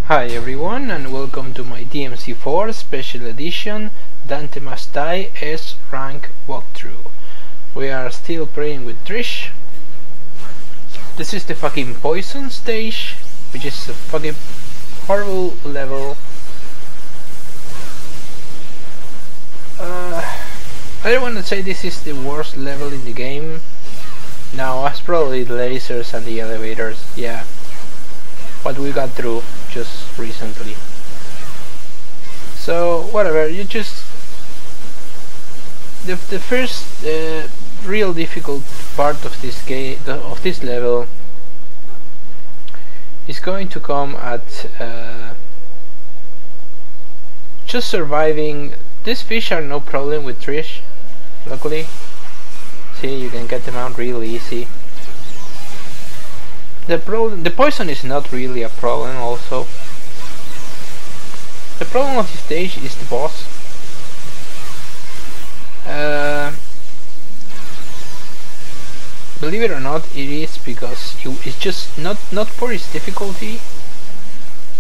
Hi everyone and welcome to my DMC4 Special Edition Dante Must Die S rank walkthrough. We are still playing with Trish. This is the fucking poison stage, which is a fucking horrible level. I don't want to say this is the worst level in the game. No, it's probably the lasers and the elevators, yeah. What we got through just recently. So whatever, you just the first real difficult part of this game, of this level, is going to come at just surviving. These fish are no problem with Trish, luckily. See, you can get them out real easy. The poison is not really a problem also. The problem of this stage is the boss. Believe it or not, it is because it's just not for its difficulty,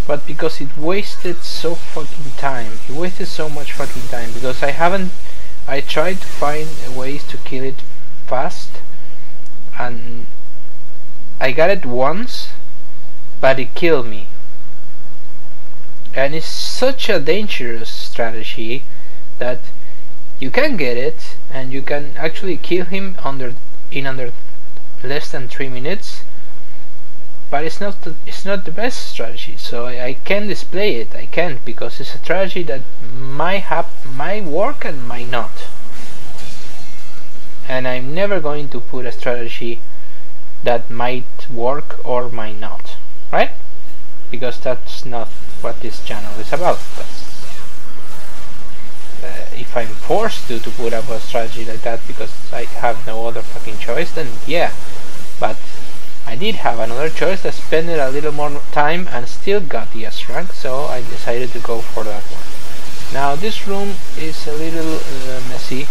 but because it wasted so fucking time. It wasted so much fucking time because I tried to find ways to kill it fast, and I got it once, but it killed me. And it's such a dangerous strategy that you can get it and you can actually kill him in under less than 3 minutes, but it's not the best strategy. So I can't display it. I can't, because it's a strategy that might work and might not. And I'm never going to put a strategy that might work or might not, right? Because that's not what this channel is about. If I'm forced to put up a strategy like that because I have no other fucking choice, then yeah. But I did have another choice. I spent a little more time and still got the S rank, so I decided to go for that one. Now this room is a little messy.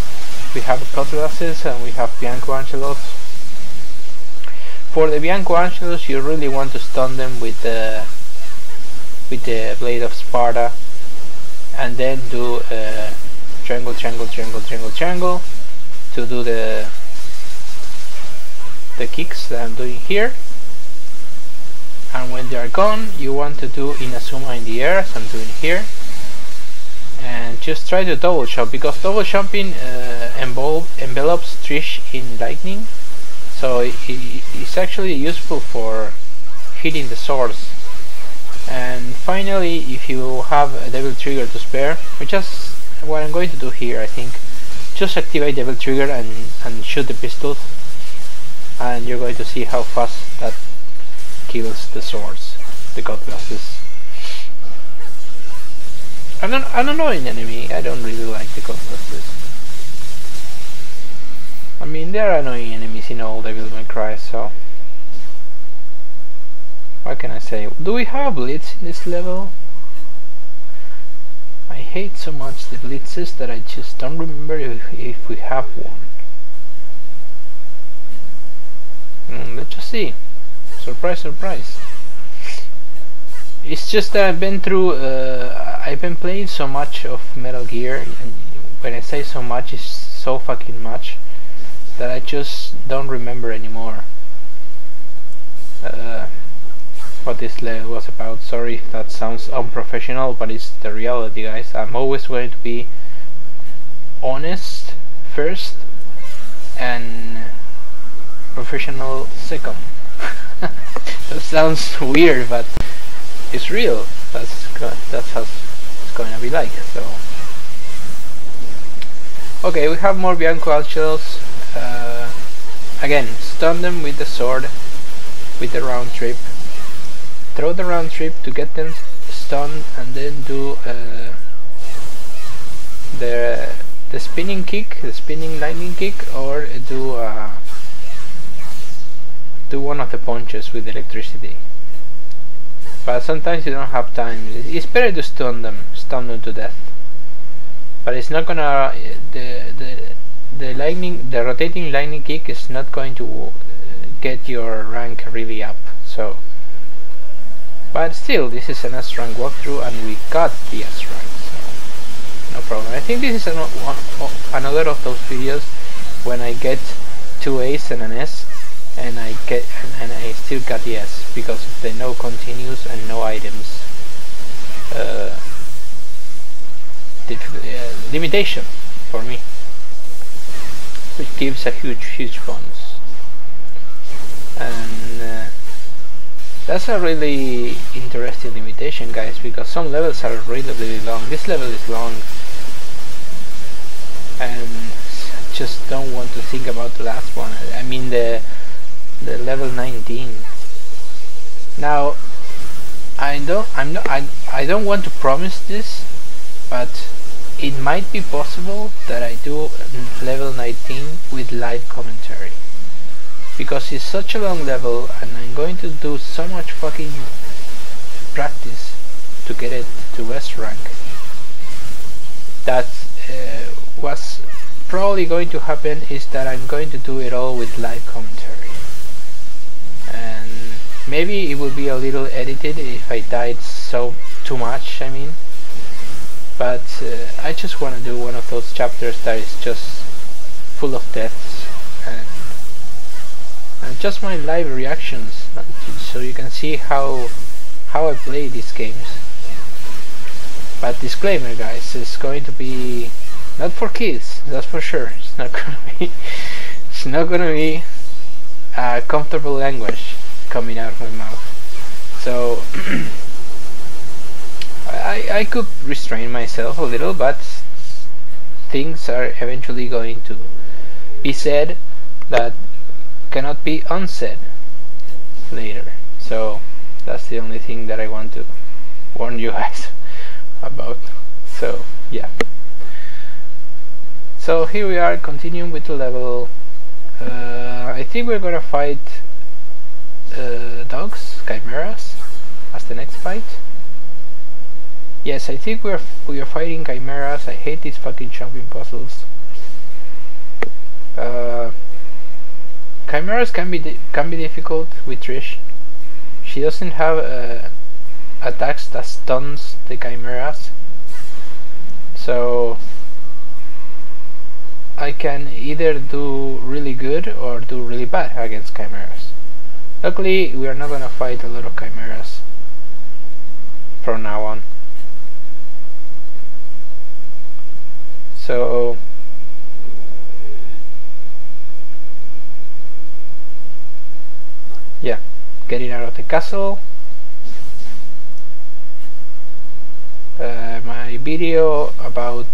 We have cutlasses and we have Bianco Angelos. For the Bianco Angelos, you really want to stun them with the Blade of Sparta, and then do triangle to do the kicks that I'm doing here. And when they are gone, you want to do Inazuma in the air, as I'm doing here, and just try to double jump, because double jumping envelops Trish in lightning. So it's actually useful for hitting the swords. And finally, if you have a Devil Trigger to spare, which is what I'm going to do here, I think, just activate Devil Trigger and shoot the pistols, and you're going to see how fast that kills the swords, the cutlasses. An annoying enemy. I don't really like the cutlasses. I mean, there are annoying enemies in all Devil May Cry, so what can I say? Do we have blitz in this level? I hate so much the blitzes that I just don't remember if we have one. Let's just see. Surprise, surprise. It's just that I've been playing so much of Metal Gear, and when I say so much, it's so fucking much that I just don't remember anymore what this level was about. Sorry if that sounds unprofessional, but it's the reality, guys. I'm always going to be honest first and professional second. That sounds weird, but it's real. That's how it's going to be like. So okay, we have more Bianco Angelos. Again, stun them with the sword, with the round trip. Throw the round trip to get them stunned, and then do the spinning kick, the spinning lightning kick, or do one of the punches with electricity. But sometimes you don't have time. It's better to stun them to death. But it's not gonna the rotating lightning kick is not going to get your rank really up. So But still, this is an S rank walkthrough, and we got the S rank, so no problem. I think this is another of those videos when I get 2 A's and an S, and I still got the S because of the no continues and no items limitation for me, which gives a huge bonus. And that's a really interesting limitation, guys, because some levels are really long. This level is long, and I just don't want to think about the last one. I mean the level 19. Now I don't want to promise this, but it might be possible that I do level 19 with live commentary, because it's such a long level and I'm going to do so much fucking practice to get it to S rank that what's probably going to happen is that I'm going to do it all with live commentary, and maybe it will be a little edited if I died too much, I mean, but I just want to do one of those chapters that is just full of deaths and just my live reactions, so you can see how I play these games. But disclaimer, guys, it's going to be not for kids, that's for sure. It's not gonna be comfortable language coming out of my mouth. So I could restrain myself a little, but things are eventually going to be said that cannot be unsaid later. So that's the only thing that I want to warn you guys about. So yeah. So here we are, continuing with the level. I think we're gonna fight dogs, chimeras, as the next fight. Yes, I think we are fighting chimeras. I hate these fucking jumping puzzles. Chimeras can be difficult with Trish. She doesn't have attacks that stuns the chimeras, so I can either do really good or do really bad against chimeras. Luckily, we are not gonna fight a lot of chimeras from now on. So yeah, getting out of the castle. My video about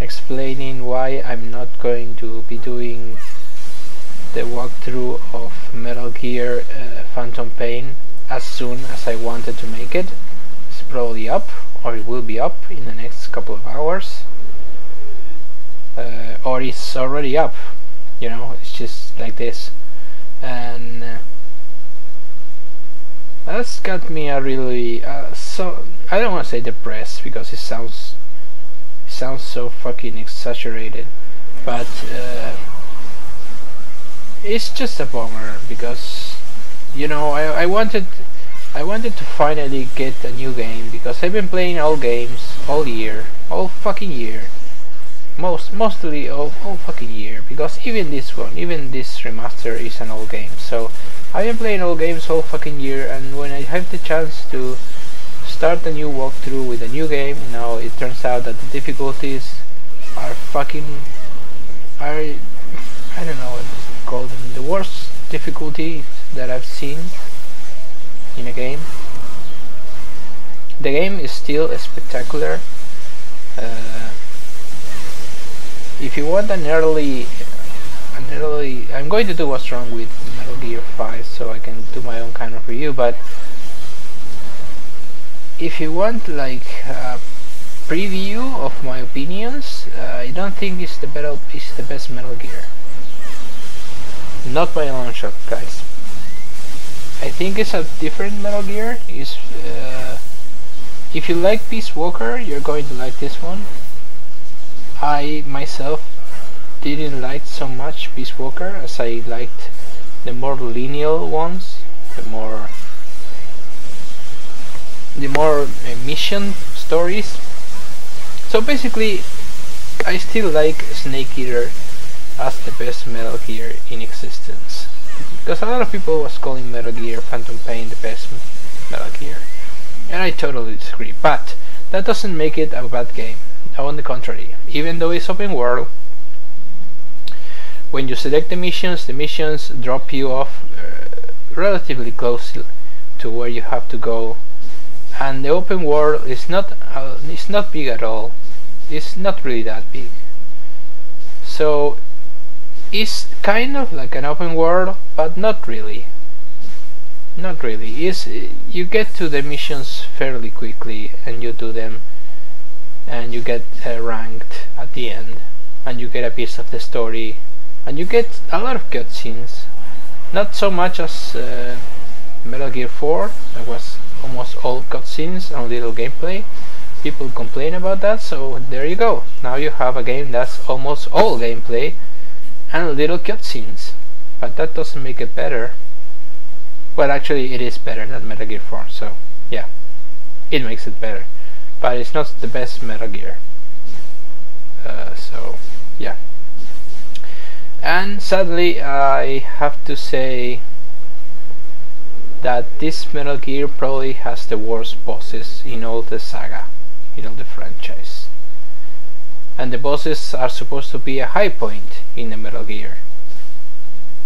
explaining why I'm not going to be doing the walkthrough of Metal Gear Phantom Pain as soon as I wanted to make it is probably up, or it will be up in the next couple of hours, or it's already up, you know, it's just like this. And that's got me a really so I don't want to say depressed because it sounds so fucking exaggerated, but it's just a bummer because, you know, I wanted to finally get a new game, because I've been playing old games all fucking year, mostly all fucking year, because even this remaster is an old game. So I've been playing old games all fucking year, and when I have the chance to start a new walkthrough with a new game, now it turns out that the difficulties are I don't know what to call them, the worst difficulty that I've seen in a game. The game is still spectacular. If you want an early, I'm going to do what's wrong with Metal Gear 5 so I can do my own kind of review, but if you want like a preview of my opinions, I don't think it's the best Metal Gear. Not by a long shot, guys. I think it's a different Metal Gear. If you like Peace Walker, you're going to like this one. I myself didn't like so much Peace Walker as I liked the more lineal ones, the more the more mission stories. So basically, I still like Snake Eater as the best Metal Gear in existence, because a lot of people was calling Metal Gear Phantom Pain the best Metal Gear, and I totally disagree. But that doesn't make it a bad game. On the contrary, even though it's open world, when you select the missions drop you off relatively close to where you have to go, and the open world is not big at all. It's not really that big. So it's kind of like an open world, but not really. Not really. You get to the missions fairly quickly, and you do them, and you get ranked at the end, and you get a piece of the story, and you get a lot of cutscenes. Not so much as Metal Gear 4, that was almost all cutscenes and little gameplay. People complain about that, so there you go. Now you have a game that's almost all gameplay and little cutscenes, but that doesn't make it better. Well, actually it is better than Metal Gear 4, so yeah, it makes it better, but it's not the best Metal Gear. So yeah, and sadly I have to say that this Metal Gear probably has the worst bosses in all the saga, in all the franchise. And the bosses are supposed to be a high point in the Metal Gear.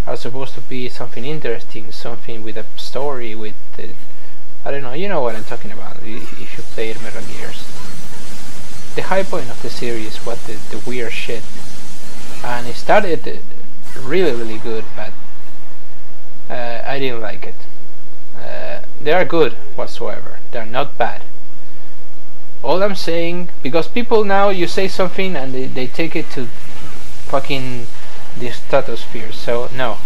Are supposed to be something interesting, something with a story, with I don't know, you know what I'm talking about if you played Metal Gears. The high point of the series, what the weird shit. And it started really good, but I didn't like it. They are good whatsoever, they are not bad. All I'm saying, because people now, you say something and they take it to fucking the stratosphere. So no,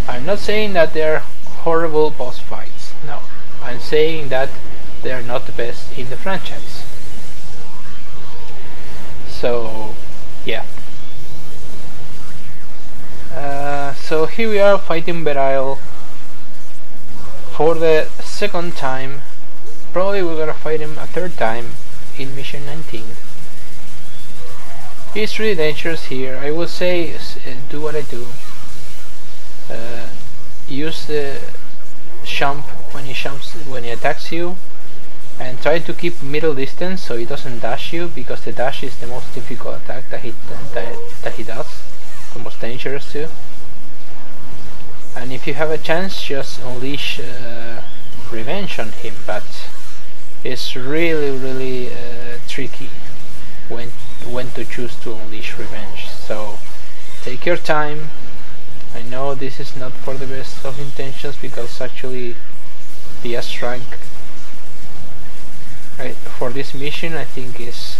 I'm not saying that they're horrible boss fights. No, I'm saying that they are not the best in the franchise. So yeah. So here we are fighting Belial for the second time. Probably we're gonna fight him a third time in Mission 19. He's really dangerous here. I would say do what I do. Use the jump when he attacks you, and try to keep middle distance so he doesn't dash you, because the dash is the most difficult attack that he does, the most dangerous too. And if you have a chance, just unleash revenge on him, but it's really tricky when to choose to unleash revenge. So take your time. I know this is not for the best of intentions, because actually the S rank for this mission I think is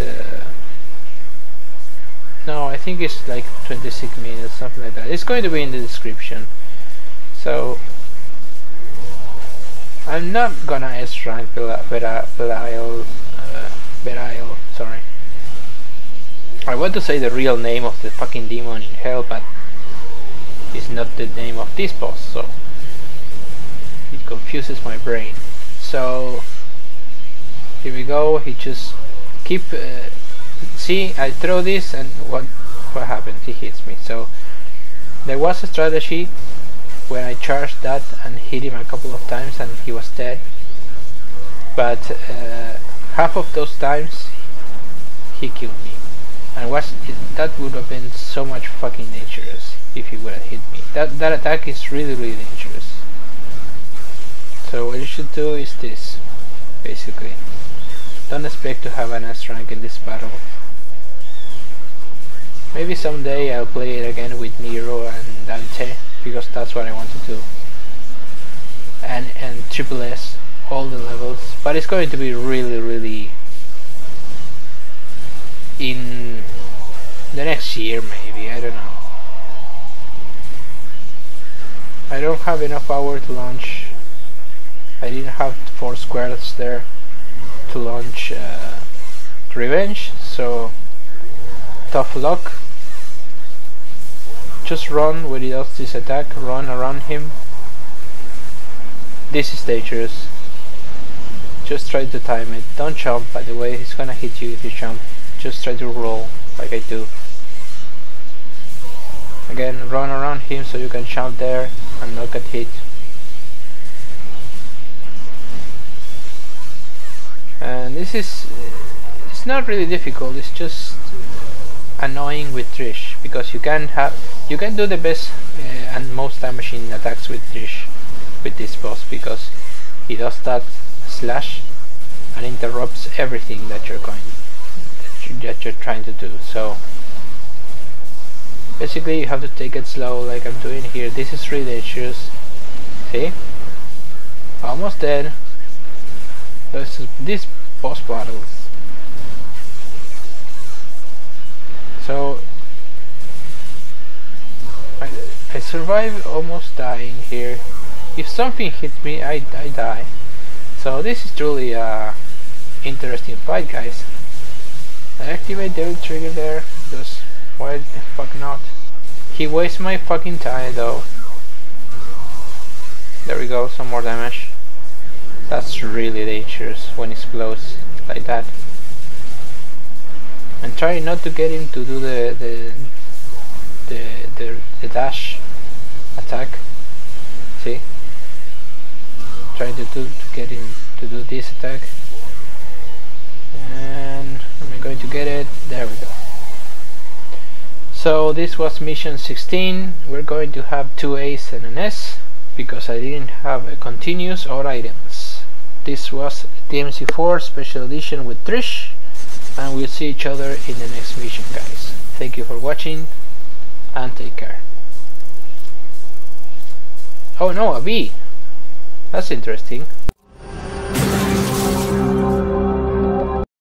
no, I think it's like 26 minutes, something like that. It's going to be in the description. So I'm not gonna S rank Belial, sorry. I want to say the real name of the fucking demon in hell, but it's not the name of this boss, so it confuses my brain. So here we go. He just keep see, I throw this and what happens? He hits me. So there was a strategy when I charged that and hit him a couple of times and he was dead, but half of those times he killed me, and that would have been so much fucking dangerous if he would have hit me. That attack is really dangerous. So what you should do is this, basically. Don't expect to have an S rank in this battle. Maybe someday I'll play it again with Nero and Dante, because that's what I want to do. And triple S, all the levels. But it's going to be really in the next year, maybe, I don't know. I don't have enough power to launch. I didn't have 4 squares there to launch Revenge, so tough luck. Just run when he does this attack, run around him. This is dangerous. just try to time it. Don't jump, by the way, he's gonna hit you if you jump. Just try to roll like I do. Again, run around him so you can jump there and not get hit. And this is, it's not really difficult, it's just annoying with Trish, because you can do the best and most time machine attacks with Trish with this boss, because he does that slash and interrupts everything that you're trying to do. So basically you have to take it slow like I'm doing here. This is really dangerous. See? Almost dead. These boss battles. So I survived almost dying here. If something hits me, I die. So this is truly a interesting fight, guys. I activate the trigger there because why the fuck not? He wastes my fucking time though. There we go, some more damage. That's really dangerous when it explodes like that. And try not to get him to do the dash attack. See? Try to get him to do this attack. And am I going to get it? There we go. So this was mission 16. We're going to have 2 A's and an S because I didn't have a continuous or items. This was DMC4 special edition with Trish, and we'll see each other in the next mission, guys. Thank you for watching and take care. Oh no, a B. That's interesting.